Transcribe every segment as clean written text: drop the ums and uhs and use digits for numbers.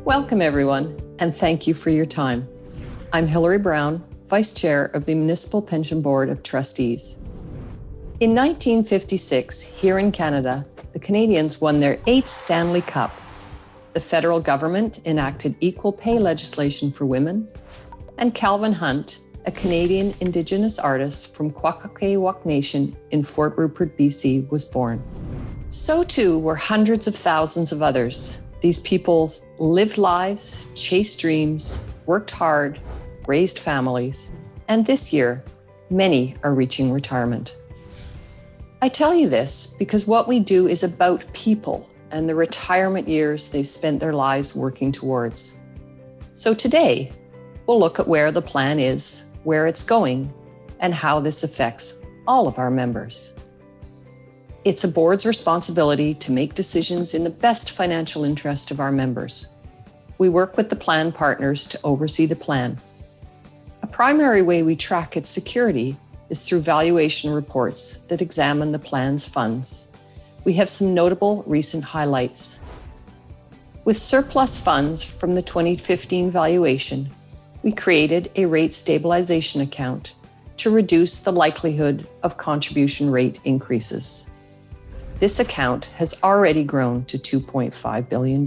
Welcome, everyone, and thank you for your time. I'm Hilary Brown, Vice Chair of the Municipal Pension Board of Trustees. In 1956, here in Canada, the Canadians won their 8th Stanley Cup. The federal government enacted equal pay legislation for women, and Calvin Hunt, a Canadian Indigenous artist from Kwakwaka'wakw Nation in Fort Rupert, BC, was born. So too were hundreds of thousands of others. These people lived lives, chased dreams, worked hard, raised families, and this year, many are reaching retirement. I tell you this because what we do is about people and the retirement years they've spent their lives working towards. So today, we'll look at where the plan is, where it's going, and how this affects all of our members. It's a board's responsibility to make decisions in the best financial interest of our members. We work with the plan partners to oversee the plan. A primary way we track its security is through valuation reports that examine the plan's funds. We have some notable recent highlights. With surplus funds from the 2015 valuation, we created a rate stabilization account to reduce the likelihood of contribution rate increases. This account has already grown to $2.5 billion.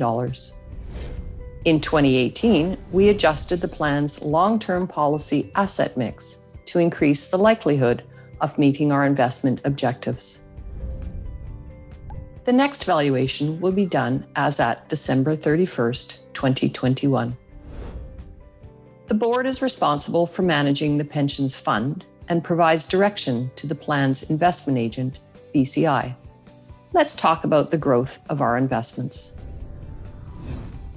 In 2018, we adjusted the plan's long-term policy asset mix to increase the likelihood of meeting our investment objectives. The next valuation will be done as at December 31st, 2021. The board is responsible for managing the pensions fund and provides direction to the plan's investment agent, BCI. Let's talk about the growth of our investments.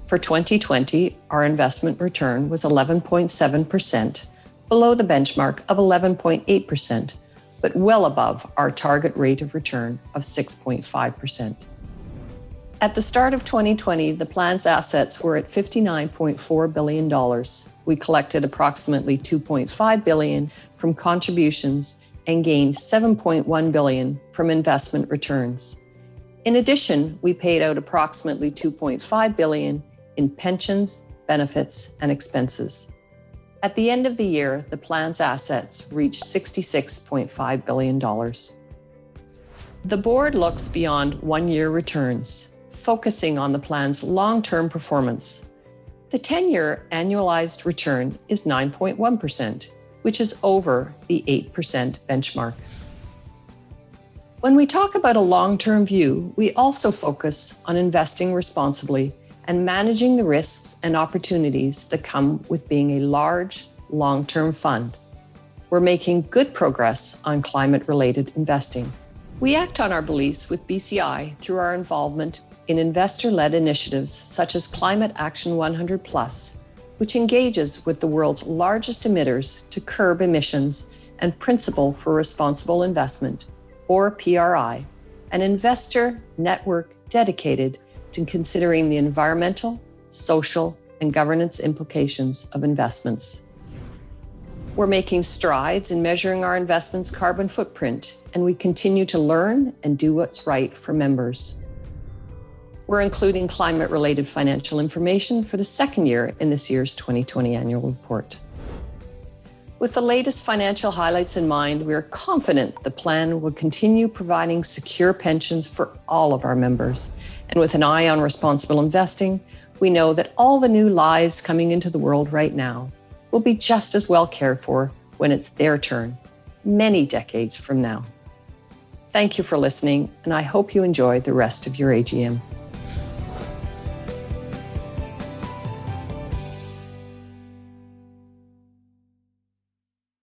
For 2020, our investment return was 11.7%, below the benchmark of 11.8%, but well above our target rate of return of 6.5%. At the start of 2020, the plan's assets were at $59.4 billion. We collected approximately $2.5 billion from contributions and gained $7.1 billion from investment returns. In addition, we paid out approximately $2.5 billion in pensions, benefits, and expenses. At the end of the year, the plan's assets reached $66.5 billion. The board looks beyond one-year returns, focusing on the plan's long-term performance. The 10-year annualized return is 9.1%, which is over the 8% benchmark. When we talk about a long-term view, we also focus on investing responsibly and managing the risks and opportunities that come with being a large, long-term fund. We're making good progress on climate-related investing. We act on our beliefs with BCI through our involvement in investor-led initiatives such as Climate Action 100+, which engages with the world's largest emitters to curb emissions, and Principle for Responsible Investment, or PRI, an investor network dedicated to considering the environmental, social, and governance implications of investments. We're making strides in measuring our investments' carbon footprint, and we continue to learn and do what's right for members. We're including climate-related financial information for the second year in this year's 2020 annual report. With the latest financial highlights in mind, we are confident the plan will continue providing secure pensions for all of our members. And with an eye on responsible investing, we know that all the new lives coming into the world right now will be just as well cared for when it's their turn, many decades from now. Thank you for listening, and I hope you enjoy the rest of your AGM.